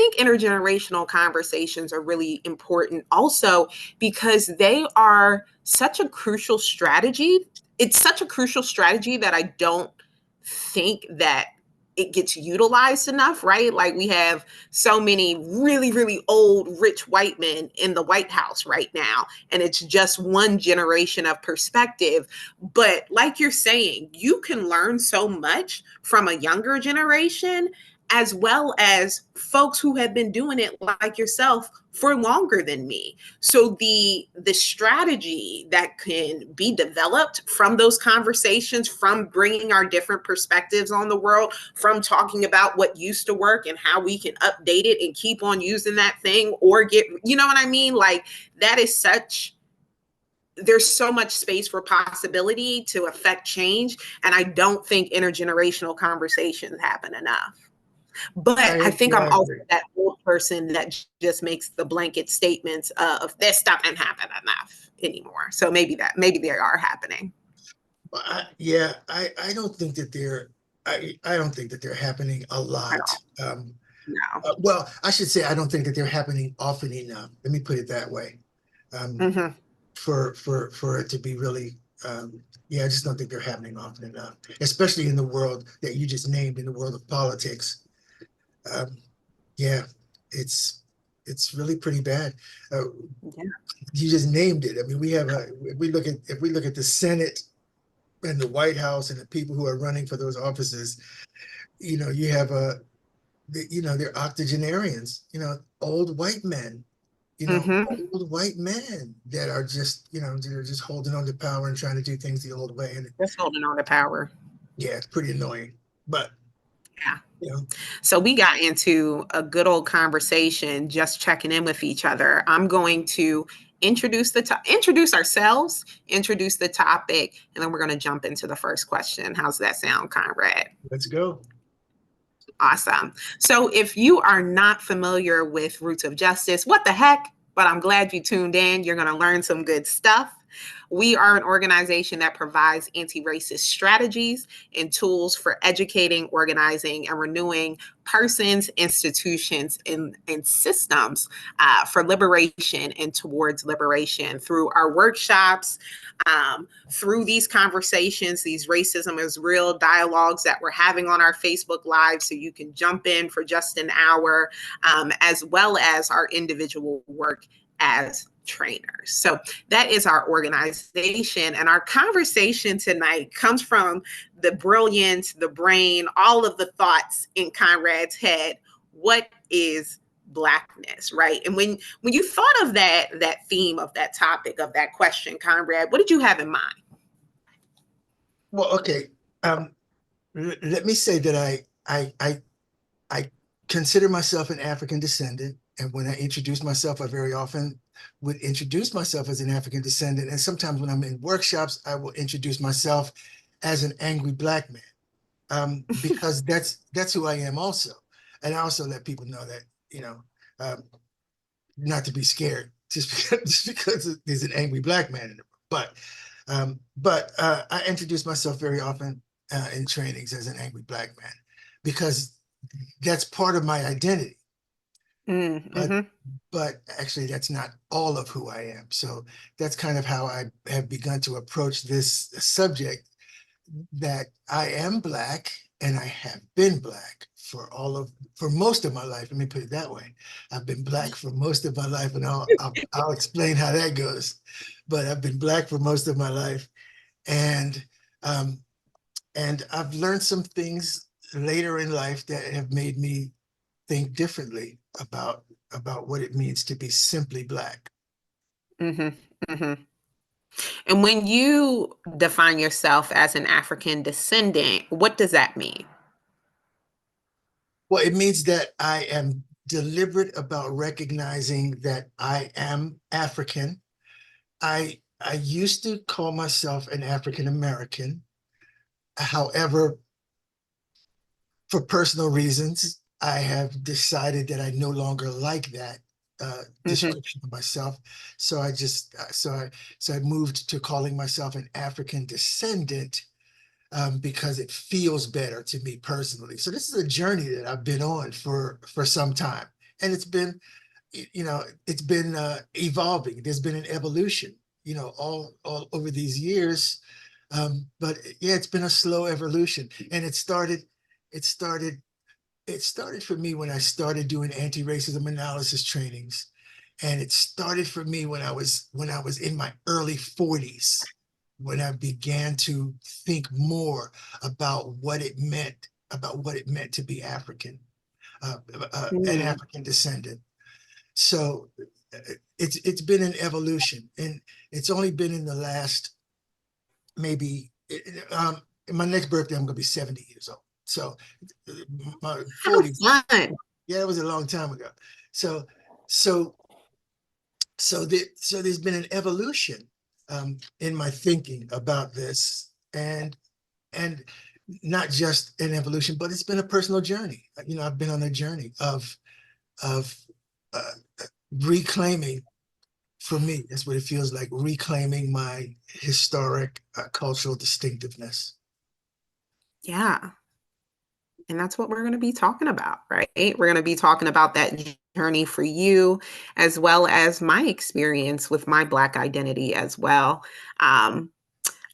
think intergenerational conversations are really important also because they are such a crucial strategy. It's such a crucial strategy that I don't think that it gets utilized enough, right? Like we have so many really, really old, rich white men in the White House right now, and it's just one generation of perspective. But like you're saying, you can learn so much from a younger generation as well as folks who have been doing it like yourself for longer than me. So the strategy that can be developed from those conversations, from bringing our different perspectives on the world, from talking about what used to work and how we can update it and keep on using that thing or get, you know what I mean? Like that is such, there's so much space for possibility to affect change. And I don't think intergenerational conversations happen enough. But I think Yeah, I'm I also agree. that old person that just makes the blanket statements of this stuff doesn't happen enough anymore. So maybe they are happening. I don't think that I don't think that they're happening a I lot. don't know. Well, I should say I don't think that they're happening often enough. Let me put it that way. Um, Mm-hmm. for it to be really, yeah, I just don't think they're happening often enough, especially in the world that you just named, in the world of politics. Um, yeah, it's it's really pretty bad. Uh, Yeah. you just named it. I mean, we have a if we look at the Senate and the White House and the people who are running for those offices, you have they're octogenarians, old white men, Mm-hmm. old white men that are just, they're just holding on to power and trying to do things the old way. And Just holding on to power. yeah, it's pretty annoying. But, Yeah. you know, So we got into a good old conversation, just checking in with each other. I'm going to introduce ourselves, introduce the topic, and then we're going to jump into the first question. How's that sound, Conrad? let's go. Awesome. So if you are not familiar with Roots of Justice, what the heck? But I'm glad you tuned in. You're going to learn some good stuff. We are an organization that provides anti-racist strategies and tools for educating, organizing, and renewing persons, institutions, and systems for liberation and towards liberation through our workshops, through these conversations, these racism is real dialogues that we're having on our Facebook Live. So you can jump in for just an hour, as well as our individual work as trainers. So that is our organization. And our conversation tonight comes from the brilliance, the brain, all of the thoughts in Conrad's head. What is Blackness, right? And when you thought of that theme, of that topic, of that question, Conrad, what did you have in mind? Well, okay. Um, Let me say that I consider myself an African descendant. And when I introduce myself, I very often would introduce myself as an African descendant. And sometimes when I'm in workshops, I will introduce myself as an angry black man, because that's who I am also. And I also let people know that, um, not to be scared just because there's an angry black man in the room. But I introduce myself very often in trainings as an angry black man because that's part of my identity. But Mm-hmm. but actually, that's not all of who I am. So that's kind of how I have begun to approach this subject, that I am black and I have been black for most of my life. Let me put it that way. I've been black for most of my life, and I'll explain how that goes. But I've been black for most of my life, and um, and I've learned some things later in life that have made me think differently about what it means to be simply black. Mm-hmm. Mm-hmm. And when you define yourself as an African descendant, what does that mean? Well, it means that I am deliberate about recognizing that I am African. I used to call myself an African American. However, for personal reasons, I have decided that I no longer like that Mm-hmm. description of myself. So I just so I moved to calling myself an African descendant, because it feels better to me personally. So this is a journey that I've been on for some time, and it's been, it's been evolving. There's been an evolution, all over these years. But yeah, it's been a slow evolution, and it started, it started for me when I started doing anti-racism analysis trainings, and it started for me when I was in my early 40s, when I began to think more about what it meant to be African, an Mm. African descendant. So it's been an evolution, and it's only been in the last maybe in my next birthday I'm going to be 70 years old. So my How 40s, fun. yeah, it was a long time ago. So so so there's been an evolution in my thinking about this, and not just an evolution, but it's been a personal journey. I've been on a journey of uh, reclaiming, for me, that's what it feels like, reclaiming my historic cultural distinctiveness. Yeah. And that's what we're going to be talking about, right? We're going to be talking about that journey for you, as well as my experience with my Black identity as well. Um,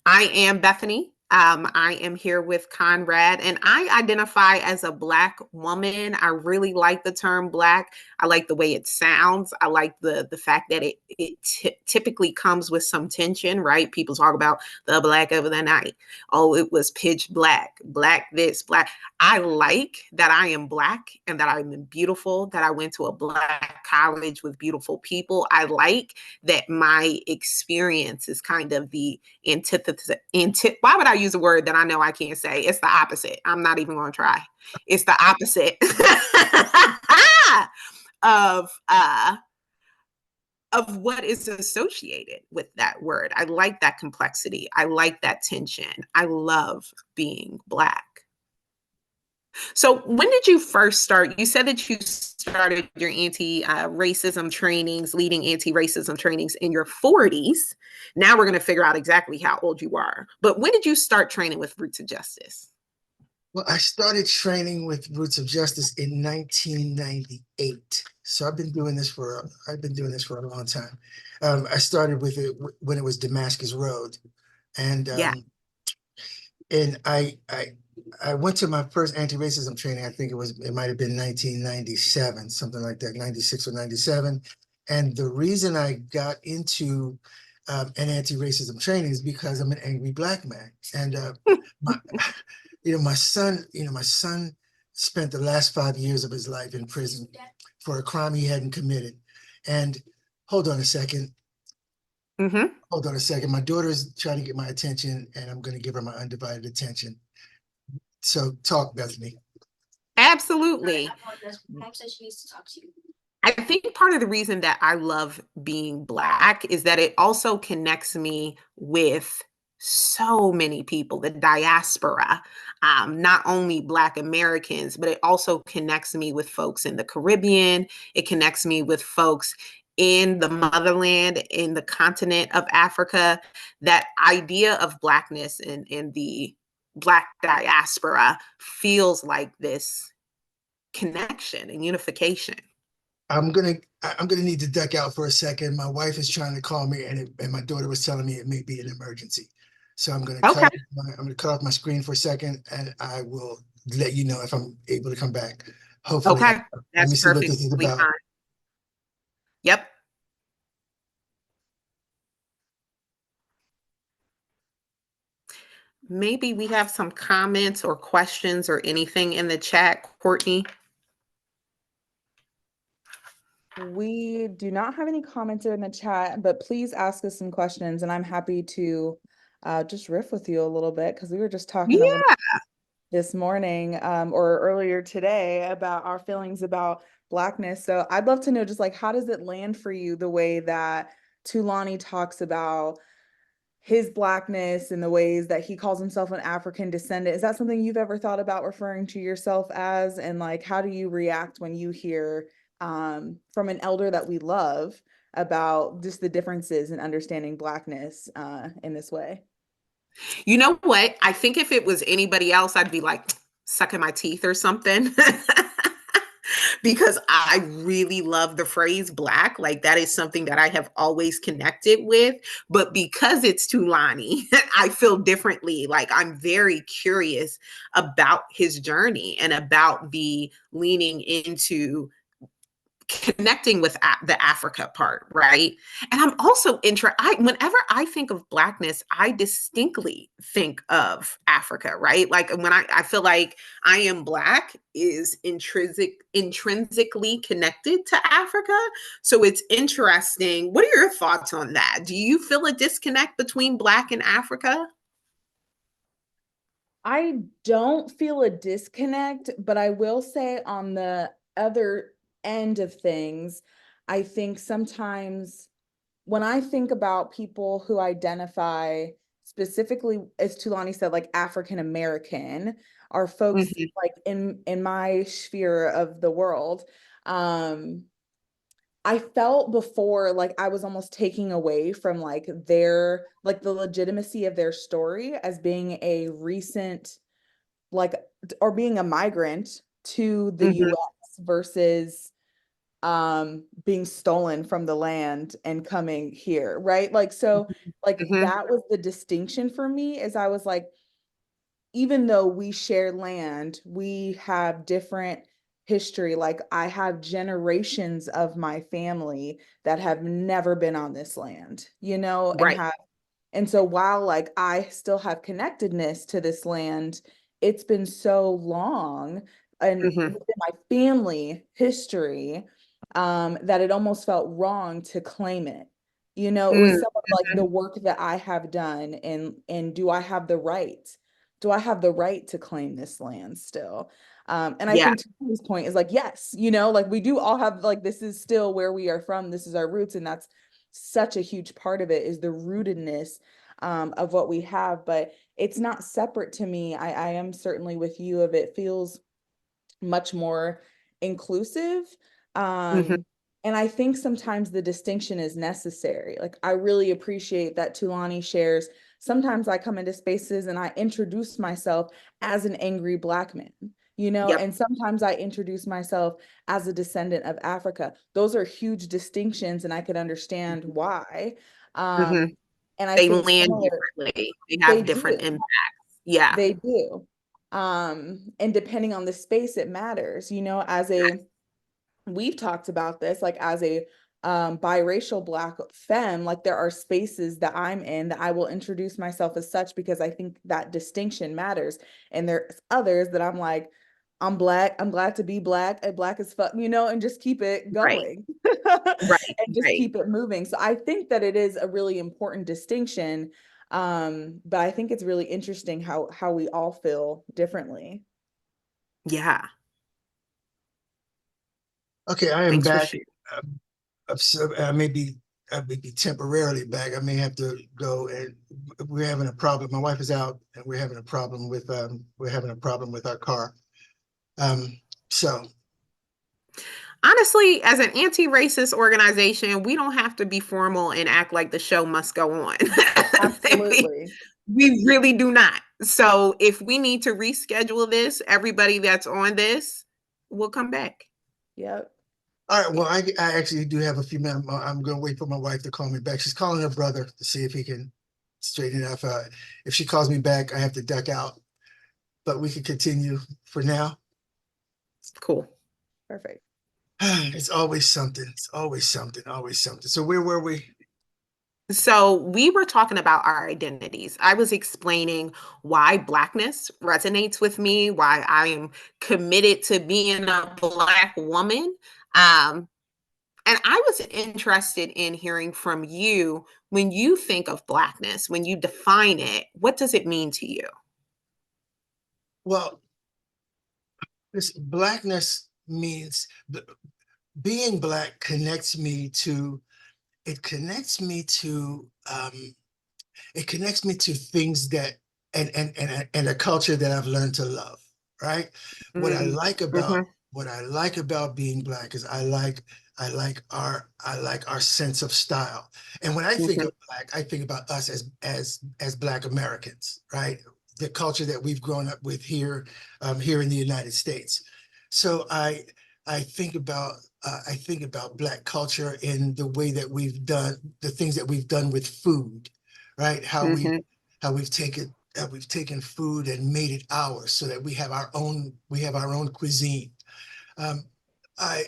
I am Bethany. I am here with Conrad, and I identify as a Black woman. I really like the term Black. I like the way it sounds. I like the fact that it typically comes with some tension, right? People talk about the Black of the night. Oh, it was pitch black, black this, black. I like that I am Black and that I'm beautiful, that I went to a Black college with beautiful people. I like that my experience is kind of the antithesis. Why would I use a word that I know I can't say? It's the opposite. I'm not even going to try. It's the opposite of what is associated with that word. I like that complexity. I like that tension. I love being Black. So, when did you first start? You said that you started your anti-racism trainings, leading anti-racism trainings in your 40s. Now we're going to figure out exactly how old you are. But when did you start training with Roots of Justice? Well, I started training with Roots of Justice in 1998. So I've been doing this for a long time. I started with it when it was Damascus Road, and Yeah. and I went to my first anti-racism training. I think it might have been 1997, something like that, 96 or 97. And the reason I got into an anti-racism training is because I'm an angry Black man, and my my son spent the last 5 years of his life in prison for a crime he hadn't committed. And hold on a second. Mm-hmm. Hold on a second. My daughter is trying to get my attention, and I'm going to give her my undivided attention. So talk, Bethany. Absolutely. I think part of the reason that I love being Black is that it also connects me with so many people, the diaspora, not only Black Americans, but it also connects me with folks in the Caribbean. It connects me with folks in the motherland, in the continent of Africa. That idea of Blackness and the Black diaspora feels like this connection and unification. I'm gonna need to duck out for a second. My wife is trying to call me, and my daughter was telling me it may be an emergency. So Okay. I'm gonna cut off my screen for a second, and I will let you know if I'm able to come back. Hopefully, Okay. let That's me see what this is perfectly about. fine. Yep. Maybe we have some comments or questions or anything in the chat, Courtney. We do not have any comments in the chat, but please ask us some questions, and I'm happy to just riff with you a little bit, because we were just talking a little Yeah. this morning or earlier today about our feelings about Blackness. So I'd love to know, just like, how does it land for you, the way that Thulani talks about his Blackness and the ways that he calls himself an African descendant? Is that something you've ever thought about referring to yourself as? And like, how do you react when you hear from an elder that we love about just the differences in understanding Blackness in this way? You know what? I think if it was anybody else, I'd be like sucking my teeth or something. because I really love the phrase Black. Like that is something that I have always connected with. But because it's Thulani, I feel differently. Like I'm very curious about his journey and about the leaning into connecting with the Africa part, right? And I'm also interested. Whenever I think of Blackness, I distinctly think of Africa, right? Like when I feel like I am Black is intrinsically connected to Africa. So it's interesting. What are your thoughts on that? Do you feel a disconnect between Black and Africa? I don't feel a disconnect, but I will say on the other end of things, I think sometimes when I think about people who identify specifically, as Tulani said, like African American, are folks Mm-hmm, like in my sphere of the world, I felt before like I was almost taking away from like their like the legitimacy of their story as being a recent like or being a migrant to the mm-hmm, US versus being stolen from the land and coming here, right? Like so like mm-hmm. that was the distinction for me as I was like even though we share land, we have different history. Like I have generations of my family that have never been on this land, you know, and Right. have and so while like I still have connectedness to this land, it's been so long and Mm-hmm, within my family history that it almost felt wrong to claim it. You know, it was some of like mm-hmm. the work that I have done and do I have the right? Do I have the right to claim this land still? And I Yeah. think Tony's point is like, yes, you know, like we do all have like this is still where we are from, this is our roots, and that's such a huge part of it is the rootedness of what we have. But it's not separate to me. I am certainly with you of it feels much more inclusive. Mm-hmm, And I think sometimes the distinction is necessary. Like I really appreciate that Tulani shares. Sometimes I come into spaces and I introduce myself as an angry Black man, you know, yep. and sometimes I introduce myself as a descendant of Africa. Those are huge distinctions, and I could understand why. Mm-hmm. Um, and I They think land similar, differently. They they have different do. impacts. Yeah. They do. And depending on the space, it matters, you know, as a we've talked about this like as a biracial Black femme, like there are spaces that I'm in that I will introduce myself as such because I think that distinction matters, and there's others that I'm like I'm Black, I'm glad to be Black and Black as fuck, you know, and just keep it Right. going Right. and just Right. keep it moving. So I think that it is a really important distinction, but I think it's really interesting how we all feel differently. Yeah. Okay, I am Thanks for back. sharing. Um, I may be temporarily back. I may have to go, and we're having a problem. My wife is out, and we're having a problem with our car. Um, so Honestly, as an anti-racist organization, we don't have to be formal and act like the show must go on. we, Absolutely. we really do not. So if we need to reschedule this, everybody that's on this will come back. Yep. all right, well, I actually do have a few minutes. I'm going to wait for my wife to call me back. She's calling her brother to see if he can straighten it out. If she calls me back, I have to duck out, but we can continue for now. Cool. Perfect. It's always something. It's always something. Always something. So where were we? So we were talking about our identities. I was explaining why Blackness resonates with me, why I am committed to being a Black woman. Um, and I was interested in hearing from you when you think of Blackness, when you define it, what does it mean to you? Well, this blackness means being Black connects me to it connects me to it connects me to things that and a culture that I've learned to love, right? What I Mm, like about mhm, what I like about being Black is I like our sense of style. And when I think mhm, of Black, I think about us as Black Americans, right? The culture that we've grown up with here here in the United States. So I think about Black culture in the way that we've done the things that we've done with food, right? Mhm. How we've taken food and made it ours, so that we have our own cuisine. Um, I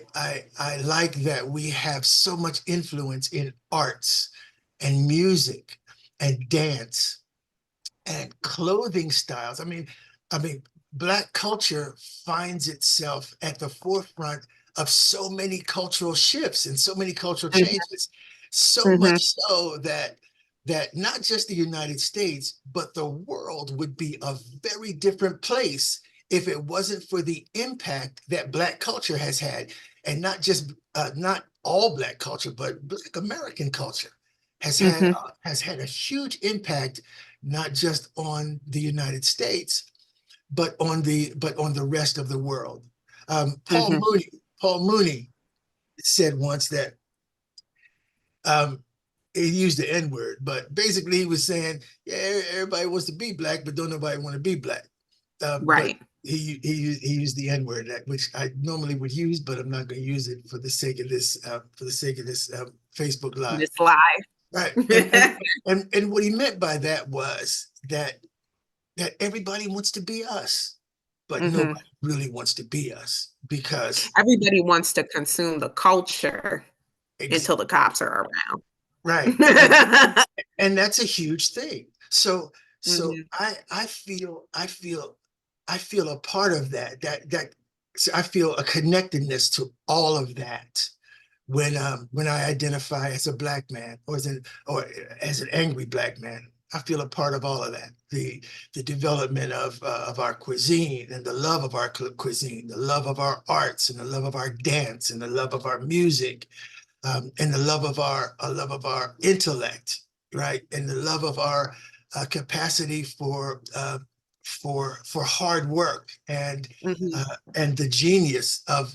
like that we have so much influence in arts and music and dance and clothing styles. I mean, Black culture finds itself at the forefront of so many cultural shifts and so many cultural Mhm. changes, so much Mhm. so that not just the United States, but the world would be a very different place if it wasn't for the impact that Black culture has had, and not all Black culture, but Black American culture Mhm. has had a huge impact, not just on the United States, but on the rest of the world. Mhm. Paul Mooney said once that um, he used the N word, but basically he was saying, yeah, everybody wants to be Black, but don't nobody want to be Black. But Right. he used the N word, which I normally would use, but I'm not going to use it for the sake of this Facebook Live. This live. Right, and what he meant by that was that everybody wants to be us, but Mhm. nobody really wants to be us because Everybody wants to consume the culture ex- until the cops are around. right, and that's a huge thing. So Mhm. I feel a part of that so I feel a connectedness to all of that when I identify as a Black man, or as an angry Black man. I feel a part of all of that. The development of our cuisine and the love of our cuisine, the love of our arts and the love of our dance and the love of our music, and the love of our intellect, right, and the love of our capacity for hard work Mhm. and the genius of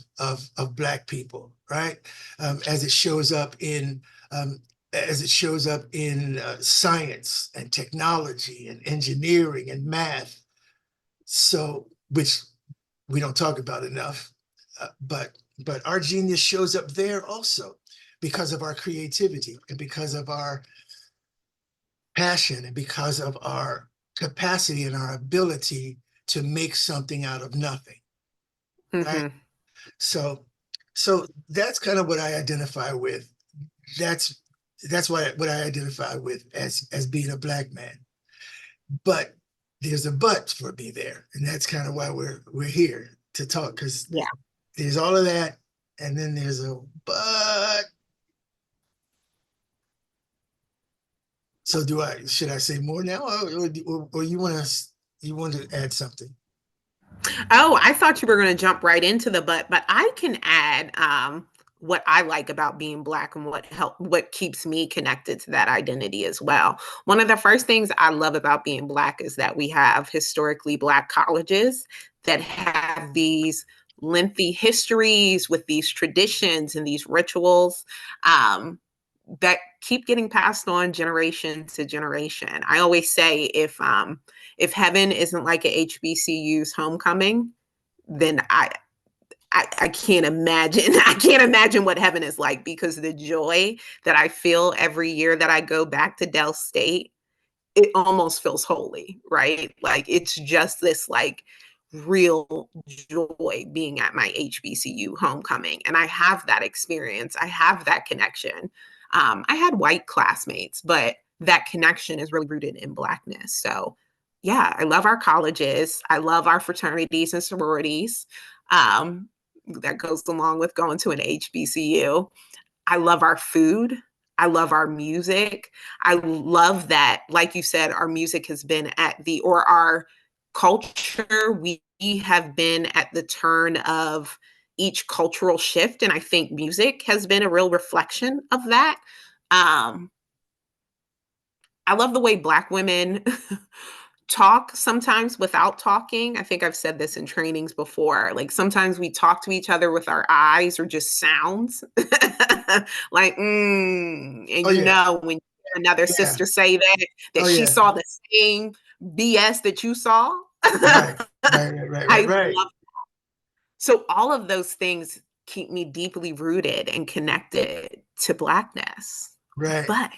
Black people, right, as it shows up in science and technology and engineering and math, so which we don't talk about enough. But our genius shows up there also because of our creativity and because of our passion and because of our capacity and our ability to make something out of nothing, right? Mhm. So so that's kind of what I identify with. That's what I identify with as being a Black man. But there's a but for me there, and that's kind of why we're here to talk, because Yeah. there's all of that, and then there's a but. So should I say more now, or you want to add something? Oh, I thought you were going to jump right into the but I can add what I like about being Black and what keeps me connected to that identity as well. One of the first things I love about being Black is that we have historically Black colleges that have these lengthy histories with these traditions and these rituals. That keep getting passed on generation to generation. I always say if heaven isn't like a HBCU's homecoming, then I can't imagine I can't imagine what heaven is like, because the joy that I feel every year that I go back to Dell State, it almost feels holy, right? Like it's just this like real joy being at my HBCU homecoming. And I have that experience. I have that connection. I had white classmates, but that connection is really rooted in Blackness. So yeah, I love our colleges. I love our fraternities and sororities. That goes along with going to an HBCU. I love our food. I love our music. I love that, like you said, our music has been or our culture, we have been at the turn of each cultural shift. And I think music has been a real reflection of that. Um, I love the way Black women talk sometimes without talking. I think I've said this in trainings before. Like sometimes we talk to each other with our eyes or just sounds. Like, and Oh yeah, when you hear another yeah. sister say that Oh she yeah. saw the same BS that you saw. Right, right, right, right, I right, right. love so all of those things keep me deeply rooted and connected to Blackness. Right. But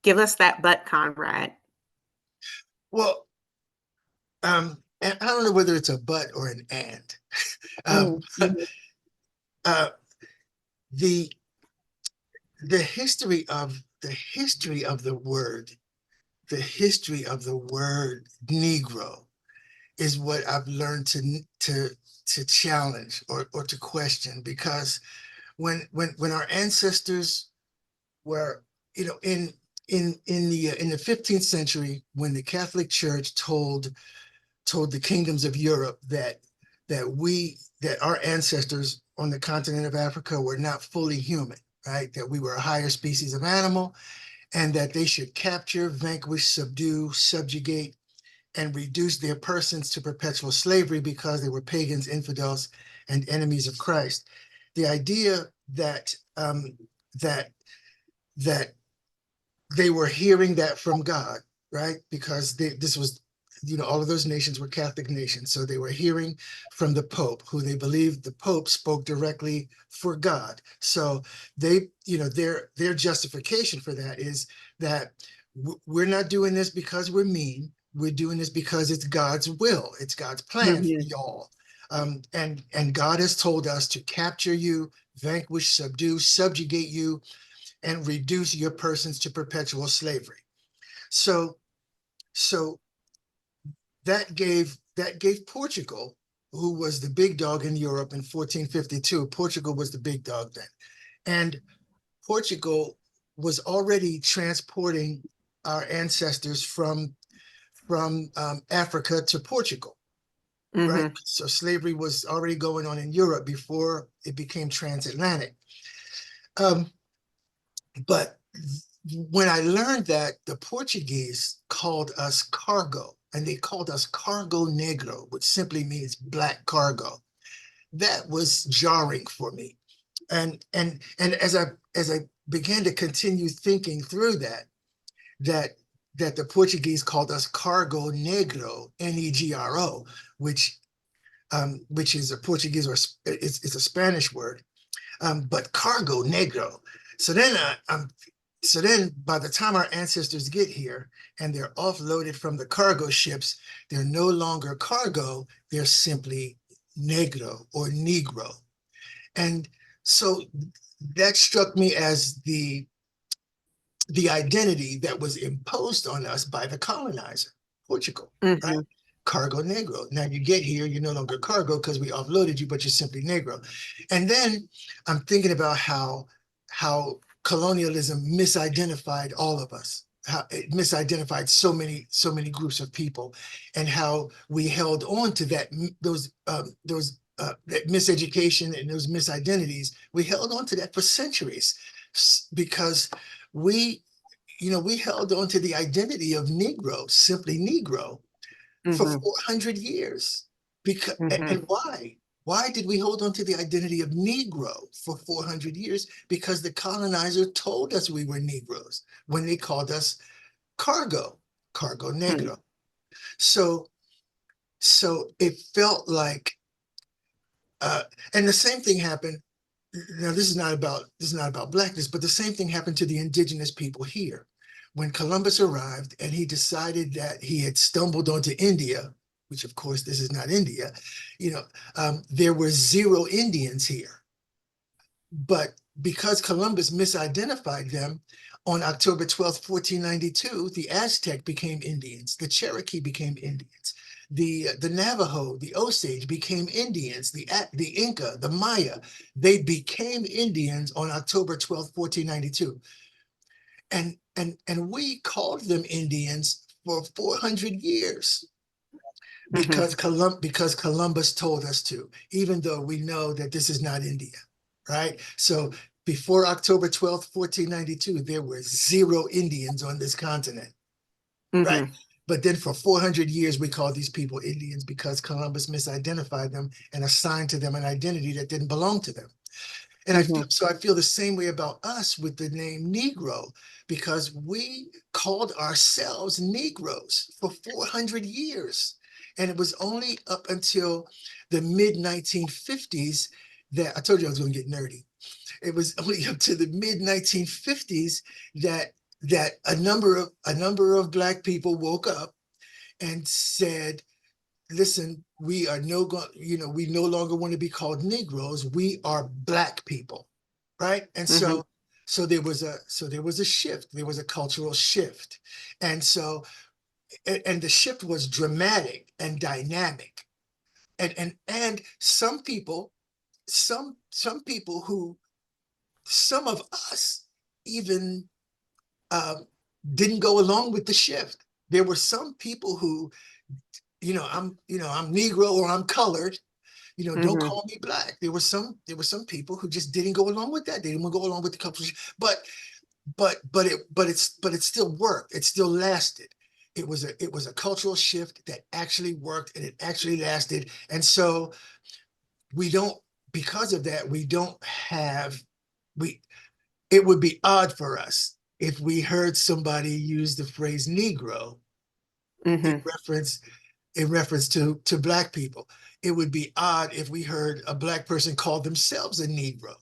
give us that but, Conrad. Well, and I don't know whether it's a but or an and. Um, Mhm. uh, the history of the word, the history of the word Negro is what I've learned to challenge or to question, because when our ancestors were, in the 15th century, when the Catholic Church told the kingdoms of Europe that our ancestors on the continent of Africa were not fully human, right? That we were a higher species of animal, and that they should capture, vanquish, subdue, subjugate, and reduce their persons to perpetual slavery because they were pagans, infidels, and enemies of Christ. The idea that that they were hearing that from God, right? Because this was, all of those nations were Catholic nations. So they were hearing from the Pope, who they believed the Pope spoke directly for God. So their justification for that is that we're not doing this because we're mean. We're doing this because it's God's will. It's God's plan for Mhm. y'all. And God has told us to capture you, vanquish, subdue, subjugate you, and reduce your persons to perpetual slavery. So, so that gave Portugal, who was the big dog in Europe in 1452. Portugal was the big dog then, and Portugal was already transporting our ancestors from Africa to Portugal, right? Mhm. So slavery was already going on in Europe before it became transatlantic. Um, But when I learned that the Portuguese called us cargo, and they called us cargo negro, which simply means black cargo, that was jarring for me. And as I began to continue thinking through that that the Portuguese called us cargo negro, negro, which is a Portuguese, or it's a Spanish word, but cargo negro. So then so then by the time our ancestors get here and they're offloaded from the cargo ships, they're no longer cargo, they're simply negro or negro. And so that struck me as the identity that was imposed on us by the colonizer, Portugal, right? Mhm. Cargo negro. Now you get here, you're no longer cargo because we offloaded you, but you're simply negro. And then I'm thinking about how colonialism misidentified all of us, how it misidentified so many groups of people, and how we held on to that miseducation and those misidentities. We held on to that for centuries because we we held on to the identity of Negro, simply Negro, for Mhm. 400 years. Because, Mhm. and why? Why did we hold on to the identity of Negro for 400 years? Because the colonizer told us we were Negroes when they called us cargo, cargo Mhm. negro. So, so it felt like, and the same thing happened. Now, this is not about blackness, but the same thing happened to the indigenous people here. When Columbus arrived and he decided that he had stumbled onto India, which of course this is not India, there were zero Indians here. But because Columbus misidentified them, on October 12th, 1492, the Aztec became Indians, the Cherokee became Indians, the Navajo, the Osage became Indians, the Inca, the Maya, they became Indians on October 12th, 1492. And we called them Indians for 400 years Mhm. because Columbus told us to, even though we know that this is not India, right? So before October 12th, 1492, there were zero Indians on this continent, right? Mhm. But then for 400 years, we called these people Indians because Columbus misidentified them and assigned to them an identity that didn't belong to them. And Mhm. I feel the same way about us with the name Negro, because we called ourselves Negroes for 400 years. And it was only up until the mid 1950s that I told you I was going to get nerdy. It was only up to the mid 1950s that a number of Black people woke up and said, listen, we are we no longer want to be called Negroes. We are Black people, right? And Mm-hmm. so there was a shift. There was a cultural shift, and and the shift was dramatic and dynamic. And some people, some people who some of us even um, didn't go along with the shift. There were some people who, I'm Negro or I'm colored. Don't Mm-hmm. call me Black. There were some people who just didn't go along with that. They didn't want to go along with the culture. But it still worked. It still lasted. It was a cultural shift that actually worked, and it actually lasted. And so we don't because of that we don't have we it would be odd for us if we heard somebody use the phrase Negro in Mm-hmm. reference to Black people. It would be odd if we heard a Black person call themselves a Negro,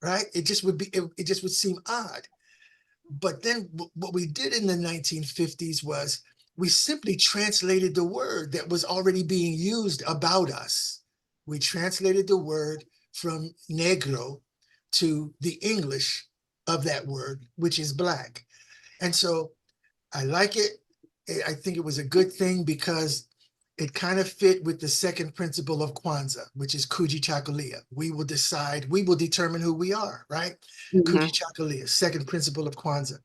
right? It just would seem odd. But then what we did in the 1950s was we simply translated the word that was already being used about us. We translated the word from negro to the English of that word, which is Black. And so I like it. I think it was a good thing because it kind of fit with the second principle of Kwanzaa, which is Kujichagulia. We will determine who we are, right? Mm-hmm. Kujichagulia, second principle of Kwanzaa.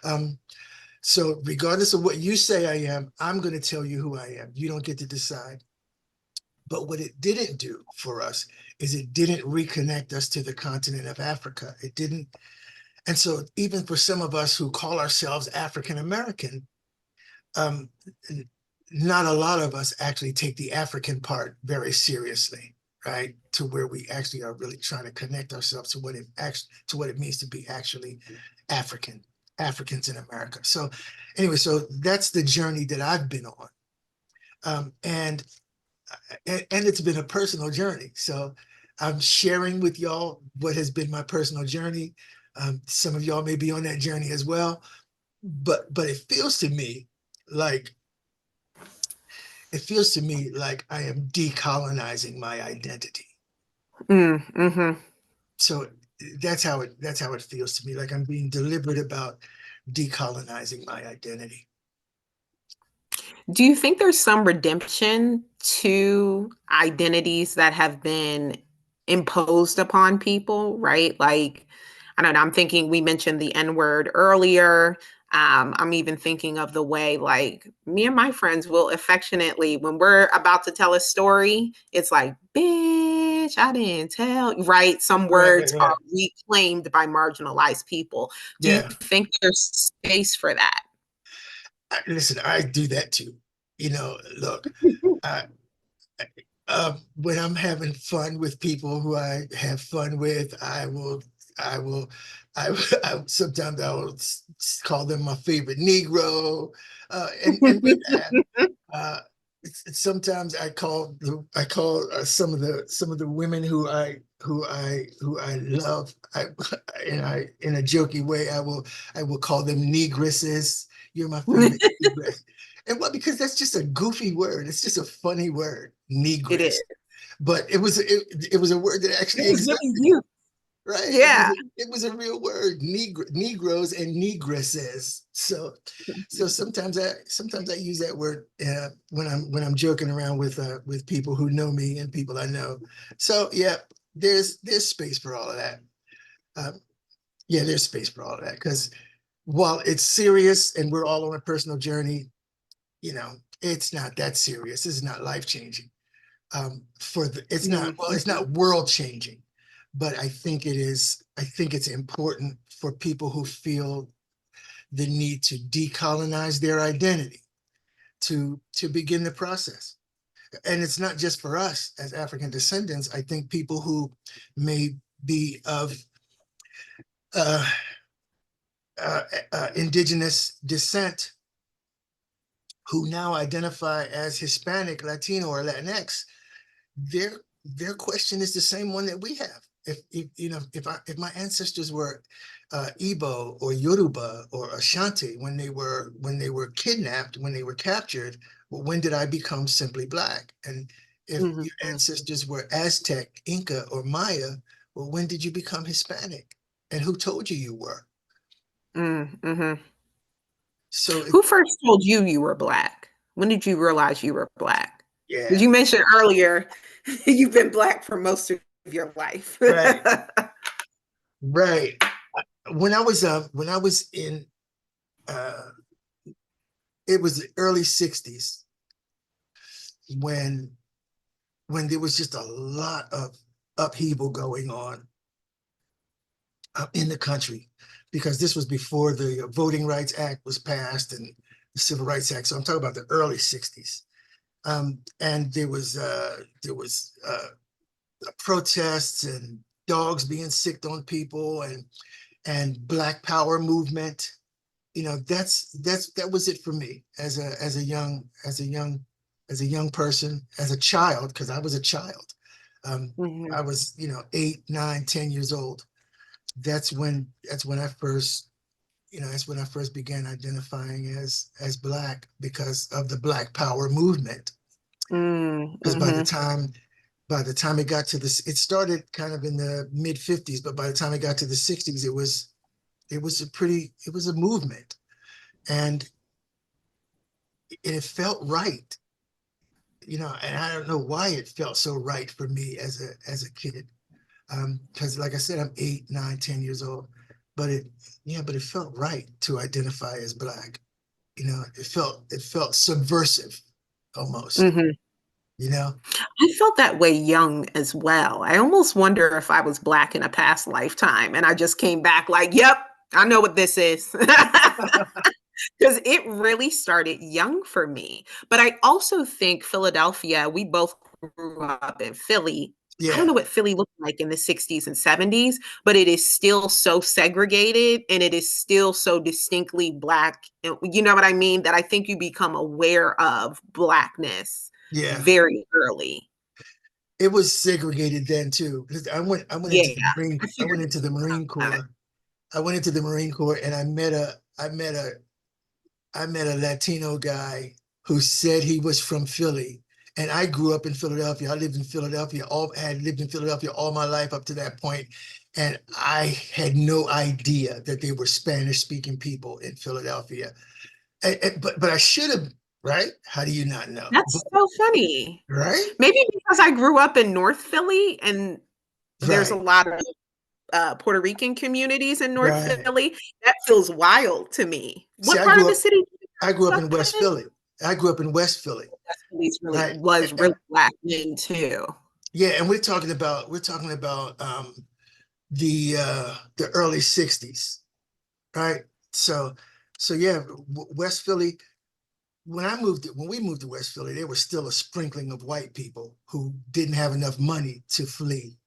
Um, so regardless of what you say I am, I'm going to tell you who I am. You don't get to decide. But what it didn't do for us is it didn't reconnect us to the continent of Africa. It didn't. And so even for some of us who call ourselves African American, um, not a lot of us actually take the African part very seriously, right? To where we actually are really trying to connect ourselves to what it means to be actually African, Africans in America. So anyway, so that's the journey that I've been on. Um, and and it's been a personal journey. So I'm sharing with y'all what has been my personal journey. Some of y'all may be on that journey as well, but like it feels to me like I am decolonizing my identity. Mm-hmm. So that's how it feels to me. Like I'm being deliberate about decolonizing my identity. Do you think there's some redemption to identities that have been imposed upon people, right? Like, I don't know, I'm thinking we mentioned the N word earlier. I'm even thinking of the way, like, me and my friends will affectionately, when we're about to tell a story, it's like, bitch, I didn't tell, right? Some Right, right, words are right. reclaimed by marginalized people. Do you Yeah. think there's space for that? Listen, I do that too. Look, I, when I'm having fun with people who I have fun with, I will, sometimes I will call them my favorite Negro, and with that, uh, sometimes I call some of the women who I love, in a jokey way, I will call them negresses. You're my favorite negress. And what? Because that's just a goofy word. It's just a funny word, It is. negress. But it was a word that It actually was really existed, you. right? Yeah. It was a real word, Negroes and negresses. So sometimes I use that word when I'm joking around with people who know me and people I know. So yeah, there's space for all of that. Um, yeah, there's space for all of that because while it's serious and we're all on a personal journey, it's not that serious. It's not life changing. It's Mhm. not world changing, but I think it's important for people who feel the need to decolonize their identity to begin the process. And it's not just for us as African descendants. I think people who may be of uh, indigenous descent who now identify as Hispanic, Latino, or Latinx, they're their question is the same one that we have. If my ancestors were Igbo or Yoruba or Ashanti when they were kidnapped, when they were captured, well, when did I become simply black? And if Mhm, your ancestors were Aztec, Inca, or Maya, well, when did you become Hispanic? And who told you you were? mhm. So Who first told you you were black? When did you realize you were black? yeah, Because you mentioned earlier you've been black for most of your life. right, right. When I was in uh, it was the early '60s when there was just a lot of upheaval going on in the country, because this was before the Voting Rights Act was passed and the Civil Rights Act. So I'm talking about the early '60s, and there was protests and dogs being sicked on people, and Black Power movement. That was it for me as a young person, as a child, because I was a child. I Mhm, was 8, 9, 10 years old. That's when I first began identifying as black, because of the Black Power movement. Because mhm, by the time it got to this, it started kind of in the mid '50s, but by the time it got to the '60s, it was a movement, and it felt right, and I don't know why it felt so right for me as a kid. Because like I said, I'm 8, 9, 10 years old, but it felt right to identify as black. It felt subversive almost, mhm. you know? I felt that way young as well. I almost wonder if I was black in a past lifetime and I just came back like, yep, I know what this is. Because it really started young for me. But I also think Philadelphia, we both grew up in Philly. I don't Yeah, know what Philly looked like in the 60s and 70s, but it is still so segregated and it is still so distinctly black. You know what I mean? That I think you become aware of blackness yeah. very early. It was segregated then too. 'Cause I went Yeah, into the Marine I I figured went into the Marine that. Corps. I went into the Marine Corps, and I met a Latino guy who said he was from Philly. And I grew up in Philadelphia. I lived in Philadelphia. Had lived in Philadelphia all my life up to that point. And I had no idea that they were Spanish speaking people in Philadelphia. But I should have, right? How do you not know? That's so funny. Right? Maybe because I grew up in North Philly and there's a Right. lot of Puerto Rican communities in North Right. Philly. That feels wild to me. See, What part of the city did you I grew up grow in up West in? Philly. I grew up in West Philly. West Philly's really Right. was really black then too. Yeah, and we're talking about the early '60s, right? So yeah, West Philly. When we moved to West Philly, there was still a sprinkling of white people who didn't have enough money to flee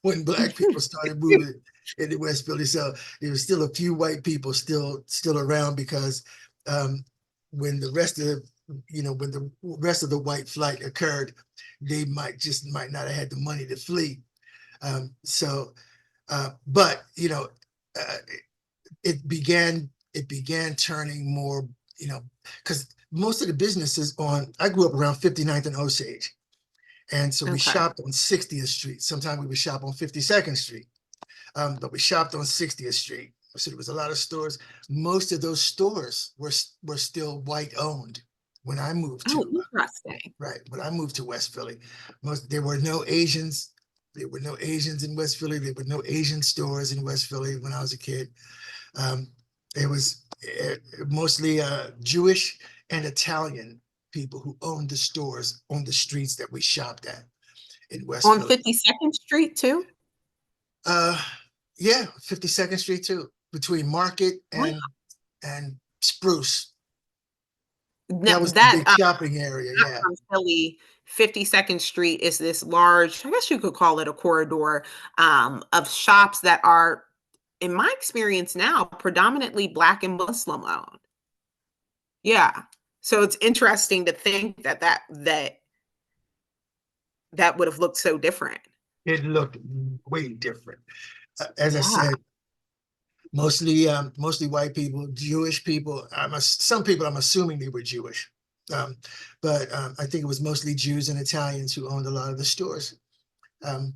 when black people started moving into West Philly. So there was still a few white people still around, because um, when the rest of when the rest of the white flight occurred, they might not have had the money to flee. But uh, it began turning more, because most of the businesses on I grew up around 59th and Osage. And so we Okay. shopped on 60th Street. Sometimes we would shop on 52nd Street, but we shopped on 60th Street. So there was a lot of stores. Most of those stores were still white owned when I moved Oh, to interesting. right when I moved to West Philly. There were no Asians. There were no Asians in West Philly. There were no Asian stores in West Philly when I was a kid. Um, it was mostly Jewish and Italian people who owned the stores on the streets that we shopped at in West On Philly. 52nd Street too? Uh, yeah, 52nd Street too, between Market Wow. and Spruce. No, That was the that big shopping area. not Yeah, from Philly, 52nd Street is this large, I guess you could call it a corridor, of shops that are, in my experience now, predominantly Black and Muslim owned. Yeah. So it's interesting to think that that would have looked so different. It looked way different. As I Yeah. said, mostly white people, Jewish people. Some people I'm assuming they were Jewish, um, but I think it was mostly Jews and Italians who owned a lot of the stores. Um,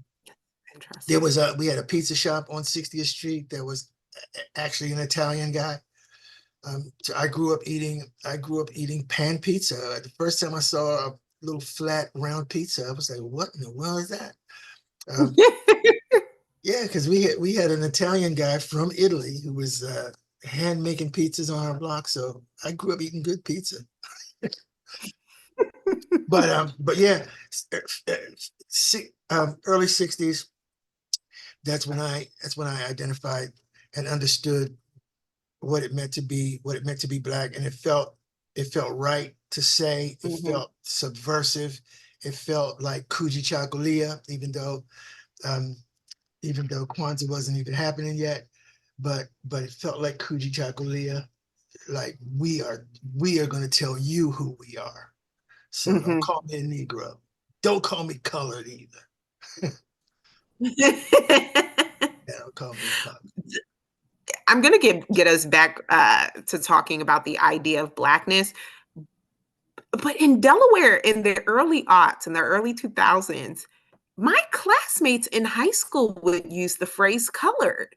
Interesting. we had a pizza shop on 60th Street that was actually an Italian guy. So I grew up eating pan pizza. The first time I saw a little flat round pizza, I was like, "What in the world is that?" Um, yeah, because we had an Italian guy from Italy who was hand making pizzas on our block. So I grew up eating good pizza. But yeah, early 60s. That's when I identified and understood what it meant to be black, and it felt right to say. It Mhm. felt subversive. It felt like Kujichagulia, um, even though Kwanzaa wasn't even happening yet, but it felt like Kujichagulia. Like we are going to tell you who we are. So don't Mhm. call me a Negro. Don't call me colored either. Yeah, don't call me colored. I'm going to get us back to talking about the idea of Blackness. But in Delaware, in the early aughts, in the early 2000s, my classmates in high school would use the phrase colored.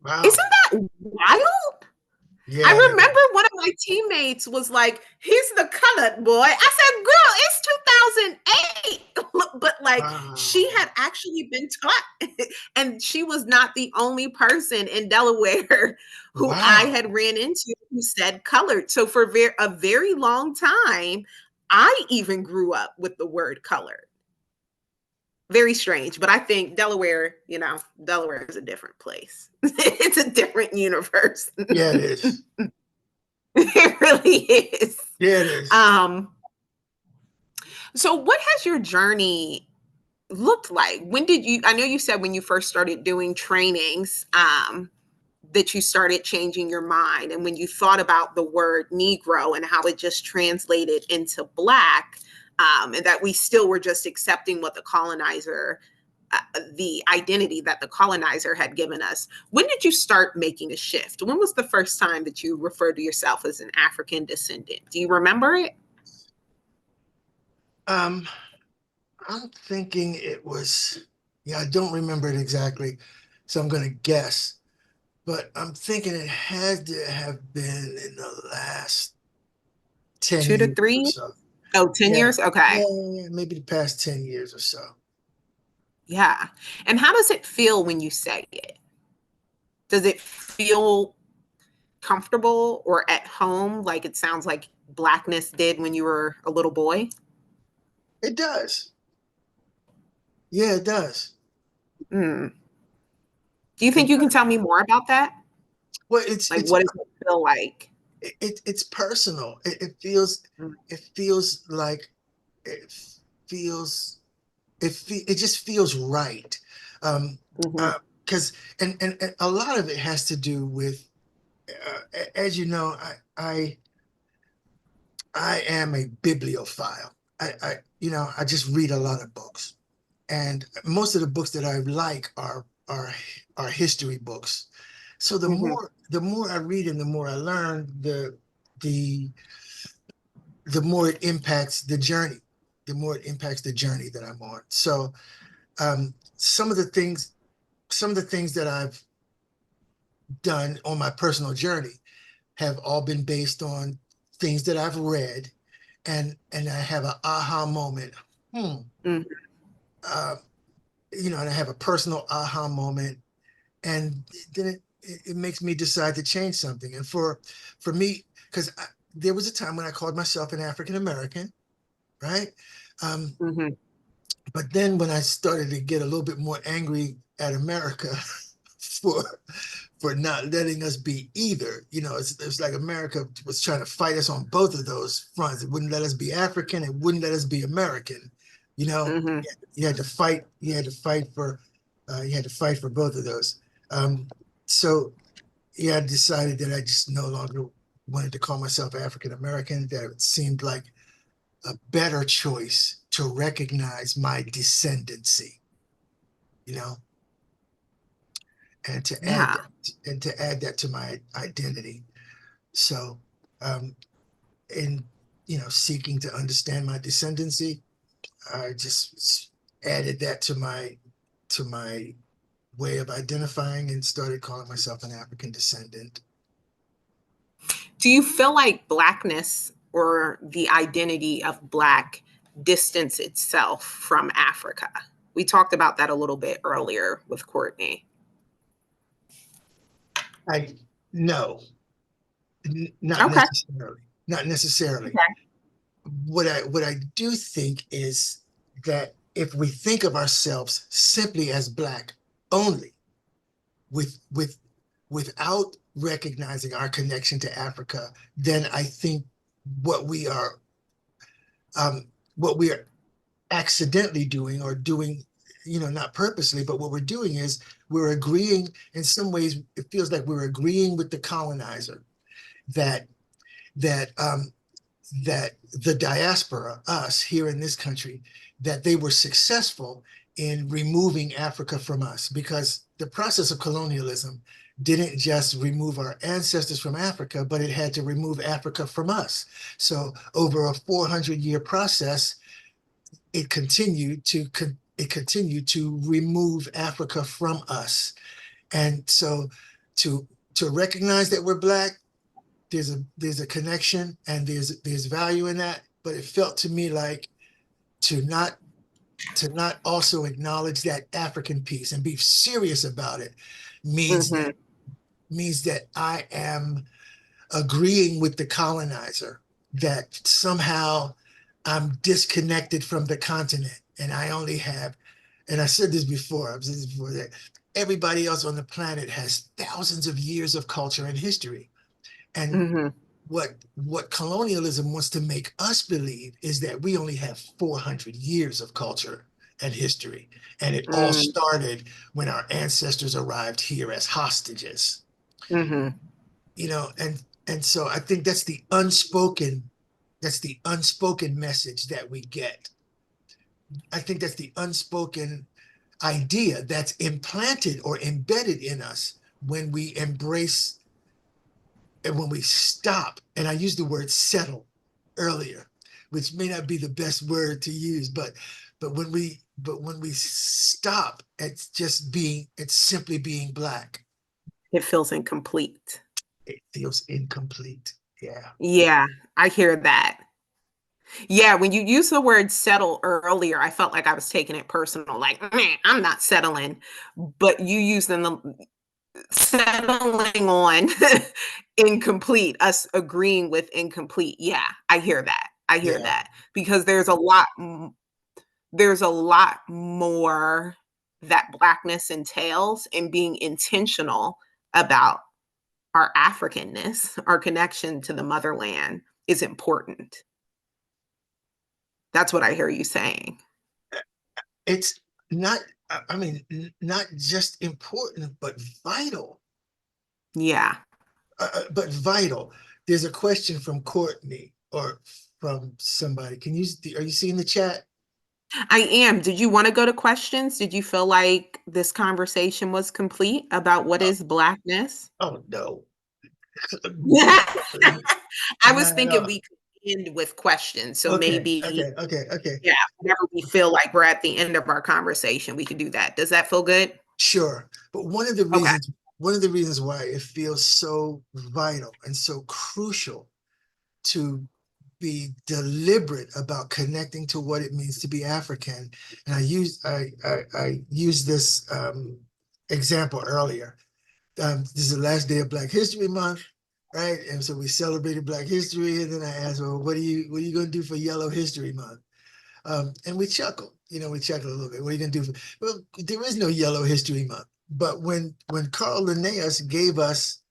Wow. Isn't that wild? I Yeah, that is. remember one of my teammates was like, "He's the colored boy." I said, "Girl, it's 2008." But like, she Wow. had actually been taught, and she was not the only person in Delaware who I Wow. had ran into who said colored. So for a very long time, I even grew up with the word colored. Very strange, but I think Delaware, Delaware is a different place. It's a different universe. Yeah, it is. It really is. Yeah, it is. Um, so what has your journey looked like? When did you, I know you said when you first started doing trainings, that you started changing your mind. And when you thought about the word Negro and how it just translated into Black, and that we still were just accepting what the identity that the colonizer had given us. When did you start making a shift? When was the first time that you referred to yourself as an African descendant? Do you remember it? Um, I'm thinking it was, yeah, I don't remember it exactly, so I'm going to guess, but I'm thinking it had to have been in the last 10 Two to years or three? so. Oh, 10 Yeah, years? Okay. yeah, maybe the past 10 years or so. Yeah. And how does it feel when you say it? Does it feel comfortable or at home like it sounds like Blackness did when you were a little boy? It does. Yeah, it does. Mm. Do you think It you can does. tell me more about that? Well, Like, what does it feel like? it's personal. Mm. It feels like it feels it just feels right. Um, Mhm. because and a lot of it has to do with as you know, I am a bibliophile. I just read a lot of books, and most of the books that I like are history books. So Mhm. the more I read and the more I learn, the the more it impacts the journey, the more it impacts the journey that I'm on. So um, some of the things, some of the things that I've done on my personal journey have all been based on things that I've read, and I have an aha moment. Hmm. Mhm. Uh, and I have a personal aha moment, and then it makes me decide to change something. And for me, because there was a time when I called myself an African American, right? Um, Mhm. but then when I started to get a little bit more angry at America for not letting us be either, it's like America was trying to fight us on both of those fronts. It wouldn't let us be African. It wouldn't let us be American. You know, Mhm. you had to fight. You had to fight for both of those. So yeah, I decided that I just no longer wanted to call myself African American. That it seemed like a better choice to to recognize my descendancy, and to Yeah. add that to my identity. So, in seeking to understand my descendancy, I just added that to my way of identifying and started calling myself an African descendant. Do you feel like Blackness or the identity of Black distance itself from Africa? We talked about that a little bit earlier with Courtney. I No, not Okay. necessarily. Not necessarily. Okay. What I do think is that if we think of ourselves simply as Black only, without recognizing our connection to Africa, then I think what we are what we are accidentally doing, or doing, not purposely, but what we're doing is we're agreeing. In some ways, it feels like we're agreeing with the colonizer that that um, that the diaspora, us here in this country, that they were successful in removing Africa from us, because the process of colonialism didn't just remove our ancestors from Africa, but it had to remove Africa from us. So over a 400-year process, it continued to remove Africa from us. And so to recognize that we're Black, there's a connection, and there's value in that. But it felt to me like to not also acknowledge that African piece and be serious about it means Mm-hmm. that I am agreeing with the colonizer that somehow I'm disconnected from the continent, and I only have, and I said this before, I've said this before, that everybody else on the planet has thousands of years of culture and history. And Mm-hmm. what colonialism wants to make us believe is that we only have 400 years of culture and history. And it all started when our ancestors arrived here as hostages. Mm-hmm. And so I think that's the unspoken message that we get. I think that's the unspoken idea that's implanted or embedded in us when we embrace and when we stop. And I used the word settle earlier, which may not be the best word to use, but when we stop at it's simply being Black, It feels incomplete. it feels incomplete. Yeah. Yeah, I hear that. Yeah, when you use the word settle earlier, I felt like I was taking it personal, like, "Meh, I'm not settling." But you use the settling on incomplete, us agreeing with incomplete. Yeah, I hear that. I hear Yeah. that because there's a lot more that Blackness entails, and being intentional about our Africanness, our connection to the motherland is important. That's what I hear you saying. It's not, I mean, not just important, but vital. Yeah, But vital. There's a question from Courtney or from somebody. Are you seeing the chat? I am. Did you want to go to questions? Did you feel like this conversation was complete about what Oh, is Blackness? oh no. I was Not at thinking all. we could end with questions. So Okay, maybe, okay, okay, okay. yeah, whenever we feel like we're at the end of our conversation, we could do that. Does that feel good? Sure. But Okay. one of the reasons why it feels so vital and so crucial to be deliberate about connecting to what it means to be African. And I used this example earlier. This is the last day of Black History Month, right? And so we celebrated Black History, and then I asked, well, what are you going to do for Yellow History Month? And we chuckled, we chuckled a little bit. What are you going to do? Well, there is no Yellow History Month. But when Carl Linnaeus gave us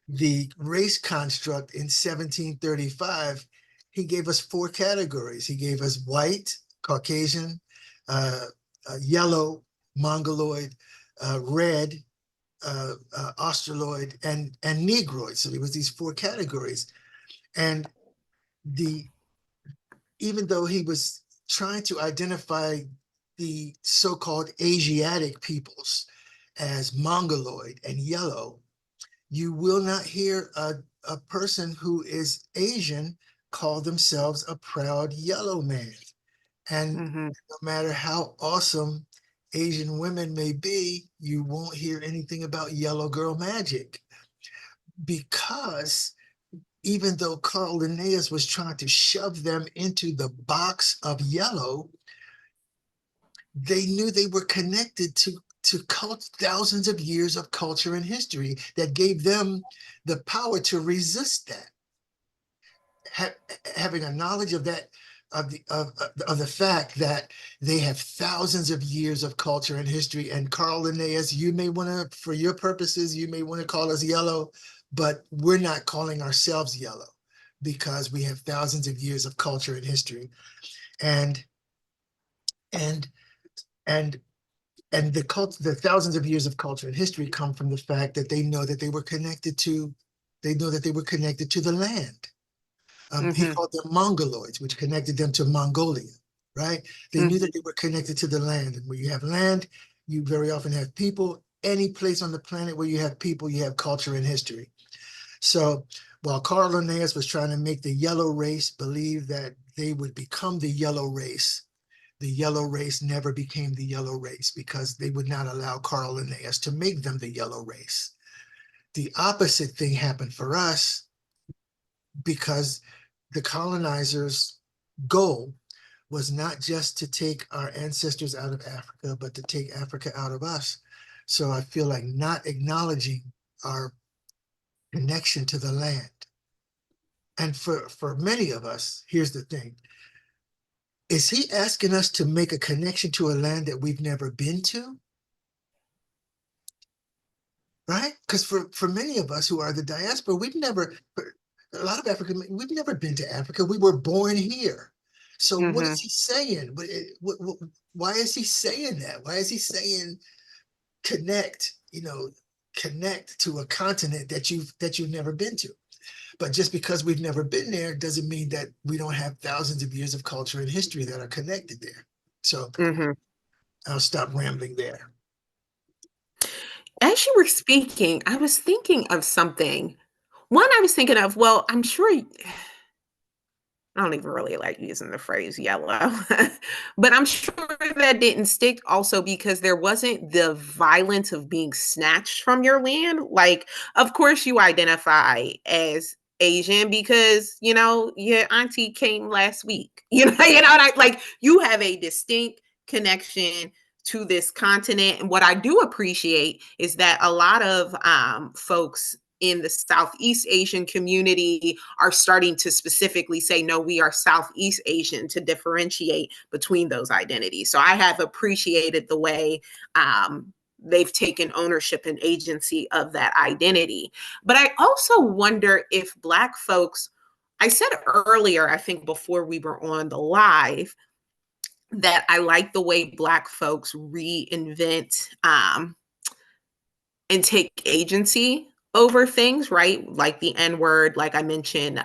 the race construct in 1735, he gave us four categories. He gave us white, Caucasian, uh, yellow, Mongoloid, red, Australoid, and Negroid. So there was these four categories. And the even though he was trying to identify the so-called Asiatic peoples as mongoloid and yellow, you will not hear a person who is Asian call themselves a proud yellow man. And Mm-hmm. no matter how awesome Asian women may be, you won't hear anything about yellow girl magic, because even though Carl Linnaeus was trying to shove them into the box of yellow, they knew they were connected to thousands of years of culture and history that gave them the power to resist that. Having a knowledge of that, of the fact that they have thousands of years of culture and history. And Carl Linnaeus, you may want to, for your purposes, you may want to call us yellow, but we're not calling ourselves yellow because we have thousands of years of culture and history. And and and and the thousands of years of culture and history come from the fact that they know that they were connected to, the land. He Mm-hmm. called them Mongoloids, which connected them to Mongolia, right? They knew that they were connected to the land. And where you have land, you very often have people. Any place on the planet where you have people, you have culture and history. So while Carl Linnaeus was trying to make the yellow race believe that they would become the yellow race never became the yellow race because they would not allow Carl Linnaeus to make them the yellow race. The opposite thing happened for us because the colonizers' goal was not just to take our ancestors out of Africa, but to take Africa out of us. So I feel like not acknowledging our connection to the land. And for many of us, here's the thing. Is he asking us to make a connection to a land that we've never been to? Right? Because for many of us who are the diaspora, a lot of African, we've never been to Africa. We were born here. So what Mm-hmm. is he saying? Why is he saying that? Why is he saying connect, connect to a continent that you've never been to? But just because we've never been there doesn't mean that we don't have thousands of years of culture and history that are connected there. So Mm-hmm. I'll stop rambling there. As you were speaking, I was thinking of something. One, I was thinking of, well, I'm sure I don't even really like using the phrase yellow, but I'm sure that didn't stick also because there wasn't the violence of being snatched from your land. Like, of course, you identify as Asian because your auntie came last week. Like you have a distinct connection to this continent. And what I do appreciate is that a lot of folks in the Southeast Asian community are starting to specifically say, no, we are Southeast Asian to differentiate between those identities. So I have appreciated the way they've taken ownership and agency of that identity. But I also wonder if Black folks, I said earlier, I think before we were on the live, that I like the way Black folks reinvent and take agency over things, right? Like the N word, like I mentioned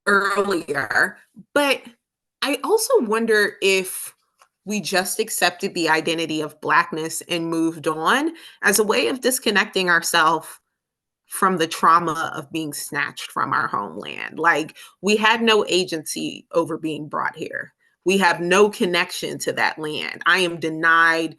earlier. But I also wonder if we just accepted the identity of Blackness and moved on as a way of disconnecting ourselves from the trauma of being snatched from our homeland. Like we had no agency over being brought here. We have no connection to that land. I am denied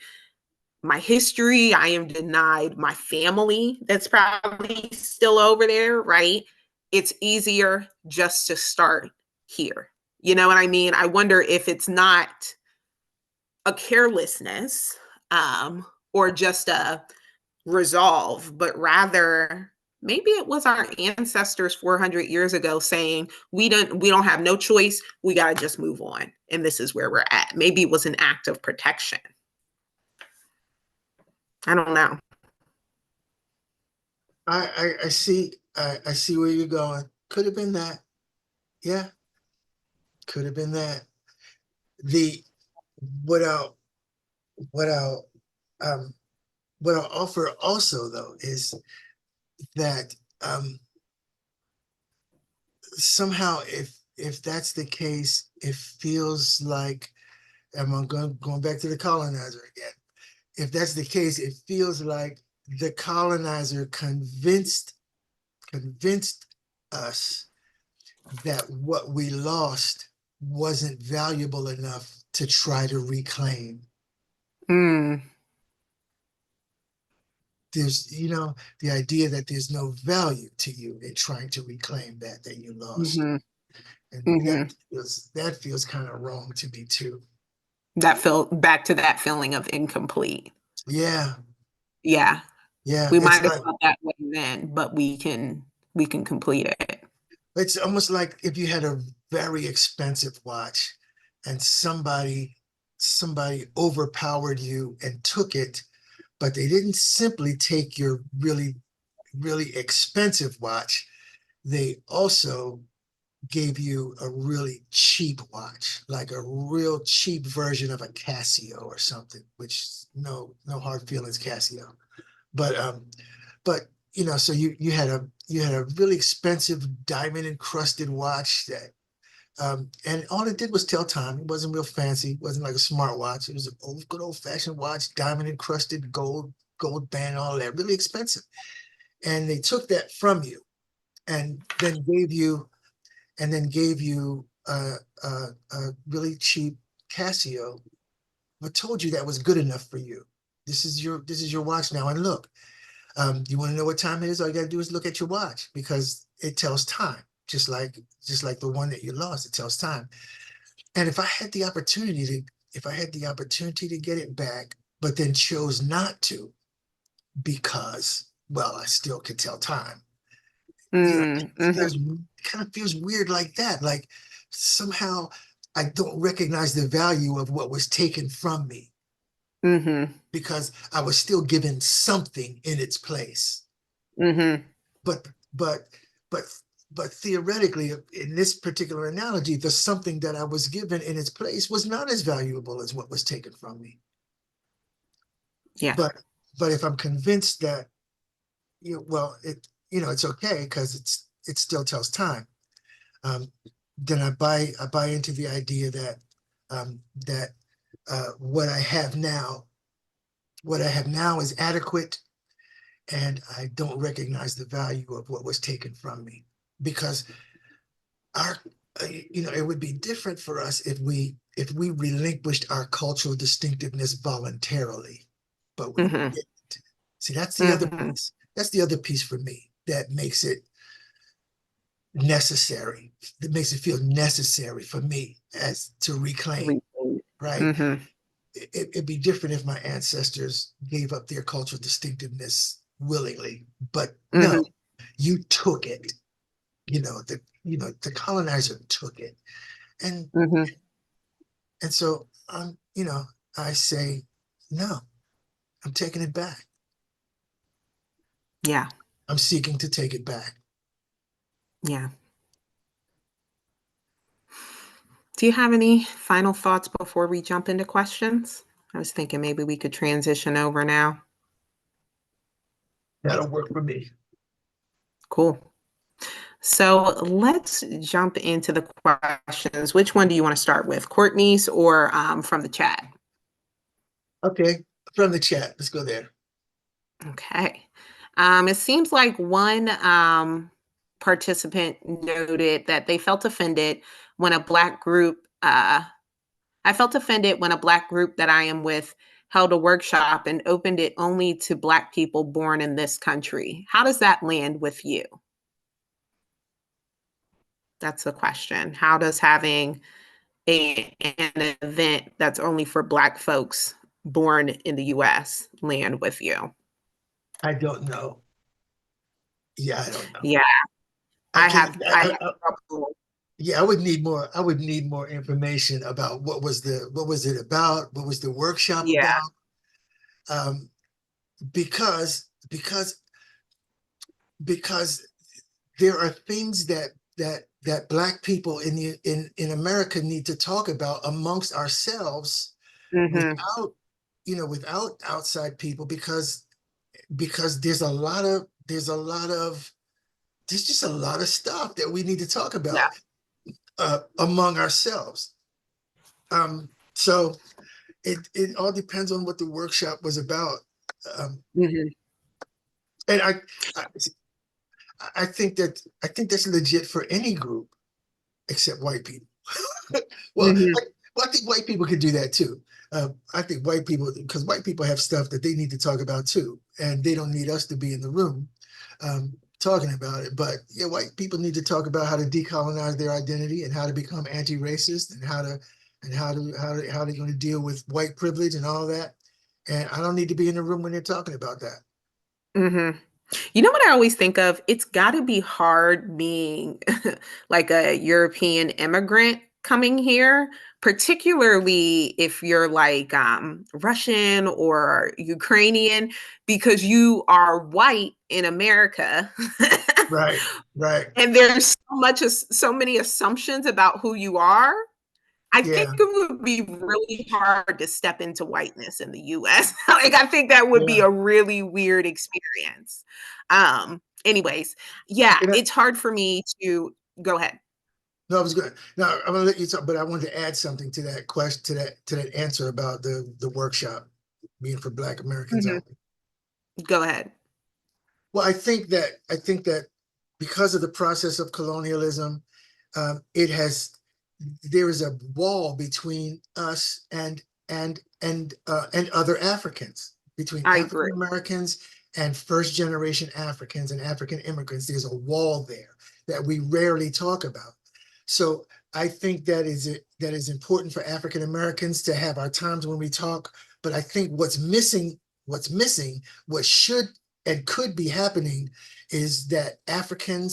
my history. I am denied my family that's probably still over there, right? It's easier just to start here. You know what I mean? I wonder if it's not a carelessness or just a resolve, but rather maybe it was our ancestors 400 years ago saying we don't have no choice, we got to just move on, and this is where we're at. Maybe it was an act of protection. I don't know. I see where you're going. Could have been that. Yeah, could have been that. The what I'll what I'll um what I'll offer also though is that somehow if that's the case, it feels like, and I'm going back to the colonizer again. If that's the case, it feels like the colonizer convinced us that what we lost wasn't valuable enough to try to reclaim. Mm, There's, the idea that there's no value to you in trying to reclaim that you lost. hmm And hmm that feels kind of wrong to me too. That felt back to that feeling of incomplete. Yeah, Yeah. yeah. We It's might have like felt that way then, but we can complete it. it's almost like if you had a very expensive watch and somebody overpowered you and took it, but they didn't simply take your really, really expensive watch. They also gave you a really cheap watch, like a real cheap version of a Casio or something, which no hard feelings Casio. But so you had a really expensive diamond encrusted watch that and all it did was tell time. It wasn't real fancy. It wasn't like a smart watch. It was a good old fashioned watch, diamond encrusted gold band, all that, really expensive. And they took that from you and then gave you a really cheap Casio, but told you that was good enough for you. This is your watch now. And look, you want to know what time it is? All you got to do is look at your watch because it tells time, just like the one that you lost. It tells time. And if I had the opportunity to get it back, but then chose not to because, well, I still could tell time. Mm, It kind of feels weird like that. Like somehow I don't recognize the value of what was taken from me hmm because I was still given something in its place. hmm But but but but theoretically, in this particular analogy, the something that I was given in its place was not as valuable as what was taken from me. Yeah. But if I'm convinced that well, it's okay because it still tells time. Um, then I buy into the idea that what I have now is adequate, and I don't recognize the value of what was taken from me because our it would be different for us if we relinquished our cultural distinctiveness voluntarily, but we hmm didn't. See, that's the other hmm piece. That's the other piece for me that makes it necessary. That makes it feel necessary for me as to reclaim, right? hmm It'd be different if my ancestors gave up their cultural distinctiveness willingly, but hmm no, you took it. The colonizer took it, and hmm and so I say no, I'm taking it back. Yeah. I'm seeking to take it back. Yeah. Do you have any final thoughts before we jump into questions? I was thinking maybe we could transition over now. That'll work for me. Cool. So let's jump into the questions. Which one do you want to start with, Courtney's or from the chat? Okay, from the chat, let's go there. Okay. It seems like one participant noted that they felt offended when a Black group, I felt offended when a Black group that I am with held a workshop and opened it only to Black people born in this country. How does that land with you? That's the question. How does having an event that's only for Black folks born in the US land with you? I don't know. Yeah, I don't know. Yeah, I I can't. have I have trouble. Yeah, I would need more. I would need more information about what was it about? What was the workshop Yeah. about? Um, because there are things that Black people in America need to talk about amongst ourselves Mhm. without outside people because there's just a lot of stuff that we need to talk Yeah. about. among ourselves. So it all depends on what the workshop was about. Mhm. And I I think that's legit for any group except white people. Well, Mhm. I think white people could do that too. I think white people, because white people have stuff that they need to talk about too, and they don't need us to be in the room talking about it. But yeah, white people need to talk about how to decolonize their identity and how to become anti-racist and how they're going to deal with white privilege and all that. And I don't need to be in the room when they're talking about that. Mhm. You know what I always think of? It's got to be hard being like a European immigrant coming here, particularly if you're like Russian or Ukrainian, because you are white in America. Right, right. And there's so many assumptions about who you are. I think Yeah, it would be really hard to step into whiteness in the US. Like, I think that would be yeah. a really weird experience. Anyways, yeah, And it's hard for me to go ahead. no, I was good. Now I'm gonna let you talk, but I wanted to add something to that question, to that answer about the workshop being for Black Americans Mhm. only. Go ahead. Well, I think that because of the process of colonialism, it has there is a wall between us and other Africans, between I agree. African Americans and first generation Africans and African immigrants. There's a wall there that we rarely talk about. So I think that is important for African Americans to have our times when we talk. But I think what's missing, what should and could be happening is that African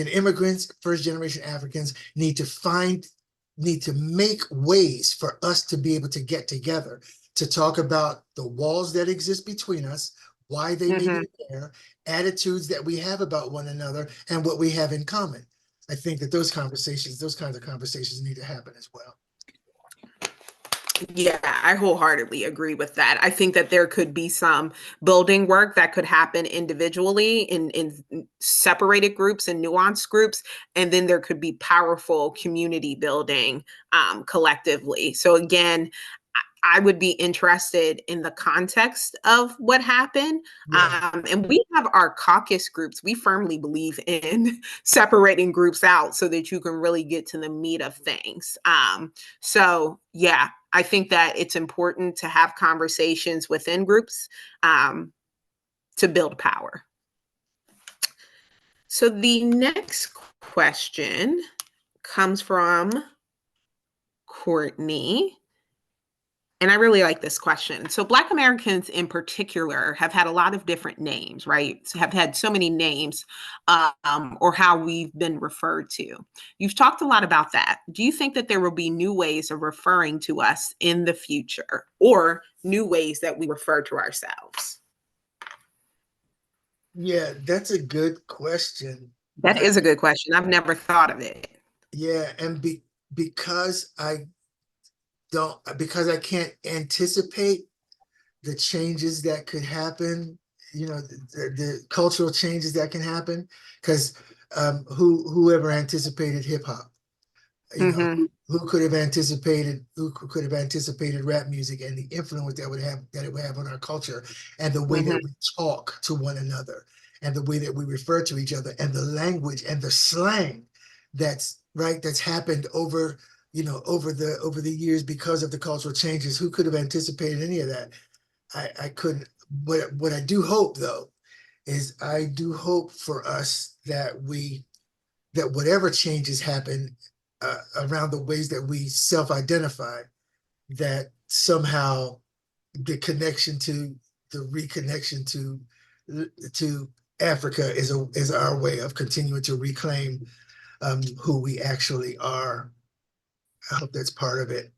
immigrants, first generation Africans need to make ways for us to be able to get together to talk about the walls that exist between us, why they may Mhm. be there, attitudes that we have about one another, and what we have in common. I think that those kinds of conversations need to happen as well. Yeah, I wholeheartedly agree with that. I think that there could be some building work that could happen individually in separated groups and nuanced groups, and then there could be powerful community building collectively. So again, I would be interested in the context of what happened. Yeah, And we have our caucus groups. We firmly believe in separating groups out so that you can really get to the meat of things. So, yeah, I think that it's important to have conversations within groups um, to build power. So, the next question comes from Courtney. And I really like this question. So, Black Americans in particular have had a lot of different names, right? So have had so many names, or how we've been referred to. You've talked a lot about that. Do you think that there will be new ways of referring to us in the future, or new ways that we refer to ourselves? yeah, that's a good question. That I, is a good question. I've never thought of it. yeah, and because because I can't anticipate the changes that could happen, the cultural changes that can happen, because whoever anticipated hip hop, Hmm. who could have anticipated rap music and the influence that it would have on our culture and the way Hmm. that we talk to one another and the way that we refer to each other and the language and the slang that's happened over the years because of the cultural changes. Who could have anticipated any of that? I couldn't. What I do hope though is I do hope for us that whatever changes happen around the ways that we self-identify, that somehow the reconnection to Africa is our way of continuing to reclaim who we actually are. I hope that's part of it.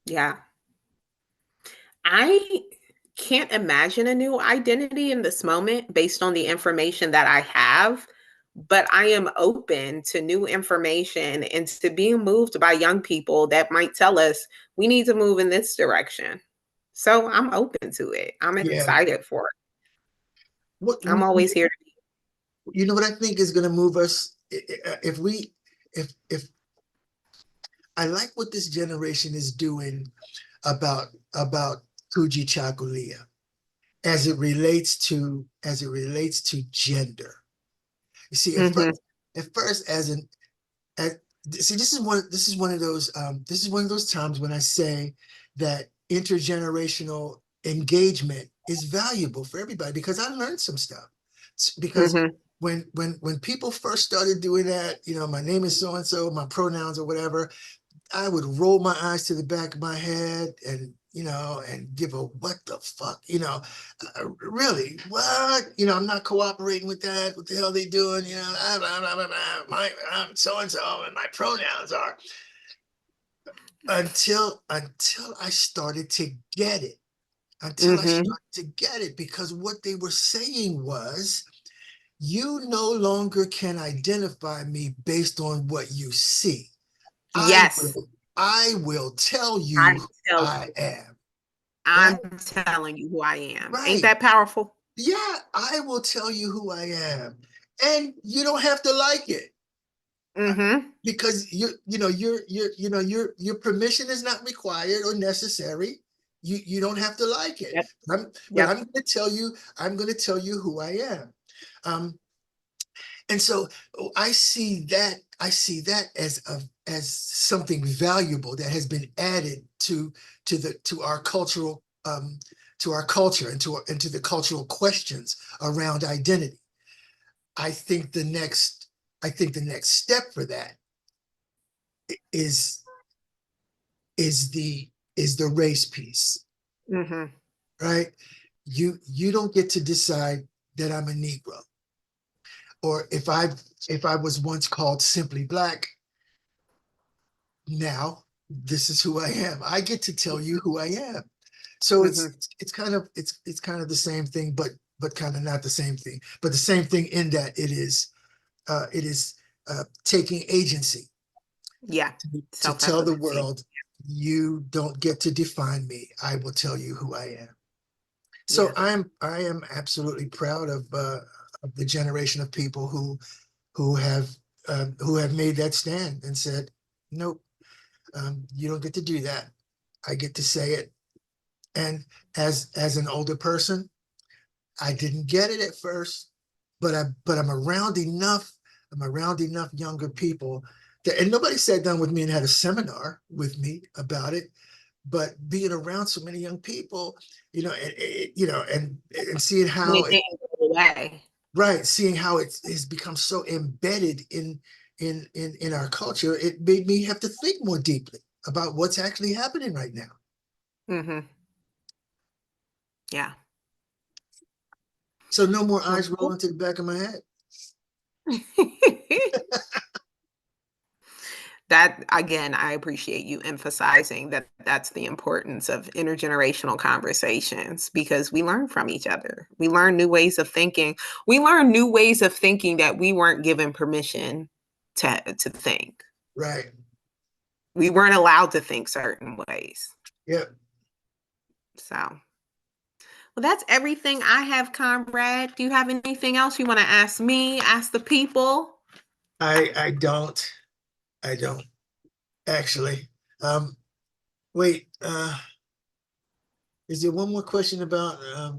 Yeah. I can't imagine a new identity in this moment based on the information that I have, but I am open to new information and to being moved by young people that might tell us we need to move in this direction. So I'm open to it. I'm Yeah. excited for What it. I'm always here. you know what I think is going to move us if we if I like what this generation is doing about Kujichagulia as it relates to gender. You see, at first see, this is one of those times when I say that intergenerational engagement is valuable for everybody, because I learned some stuff. Because when people first started doing that, my name is so and so, my pronouns or whatever, I would roll my eyes to the back of my head and give a what the fuck, really, what, I'm not cooperating with that. What the hell are they doing? Blah, blah, blah, blah, blah. I'm so and so, and my pronouns are, until I started to get it. Because what they were saying was, you no longer can identify me based on what you see. Yes. I will tell you who I am. I'm telling you who I am. Right. Ain't that powerful? Yeah, I will tell you who I am. And you don't have to like it. Because your permission is not required or necessary. You don't have to like it. Yep. But I'm going to tell you who I am. And so I see that as something valuable that has been added to our cultural to our culture and to the cultural questions around identity. I think the next step for that is the race piece. Right? You don't get to decide that I'm a Negro, or if I was once called simply Black. Now this is who I am. I get to tell you who I am. So it's kind of the same thing, but kind of not the same thing. But the same thing in that it is taking agency. Yeah. To tell the world, you don't get to define me. I will tell you who I am. So I am absolutely proud of the generation of people who have made that stand and said, nope, you don't get to do that. I get to say it. And as an older person, I didn't get it at first, but I'm around enough younger people that, and nobody sat down with me and had a seminar with me about it, but being around so many young people, and seeing how it didn't go away. Right, seeing how it has become so embedded in our culture, it made me have to think more deeply about what's actually happening right now. Yeah. So no more eyes rolling to the back of my head. That, again, I appreciate you emphasizing that that's the importance of intergenerational conversations, because we learn from each other. We learn new ways of thinking. We learn new ways of thinking that we weren't given permission to think. Right. We weren't allowed to think certain ways. Yep. So, well, that's everything I have, Conrad. Do you have anything else you want to ask me, ask the people? I don't actually. Wait, is there one more question about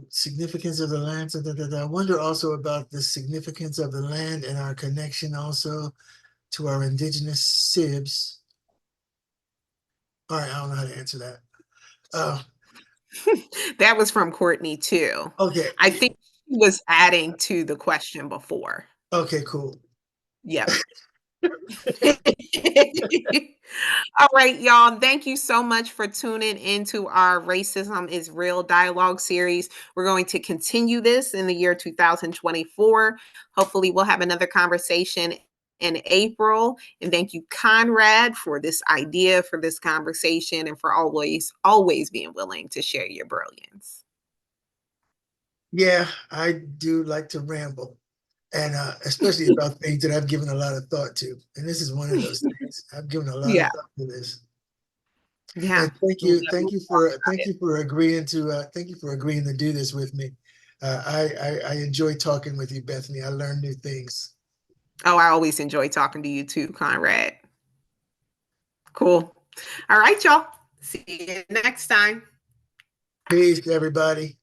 significance of the land? So I wonder also about the significance of the land and our connection also to our indigenous sibs. All right, I don't know how to answer that. That was from Courtney too. Okay. I think she was adding to the question before. Okay, cool. Yep. All right, y'all. Thank you so much for tuning into our Racism is Real dialogue series. We're going to continue this in the year 2024. Hopefully, we'll have another conversation in April. And thank you, Conrad, for this idea, for this conversation, and for always being willing to share your brilliance. Yeah, I do like to ramble. And especially about things that I've given a lot of thought to. And this is one of those things. I've given a lot of thought to this. Yeah. And thank you for agreeing to do this with me. I enjoy talking with you, Bethany. I learned new things. Oh, I always enjoy talking to you too, Conrad. Cool. All right, y'all. See you next time. Peace, everybody.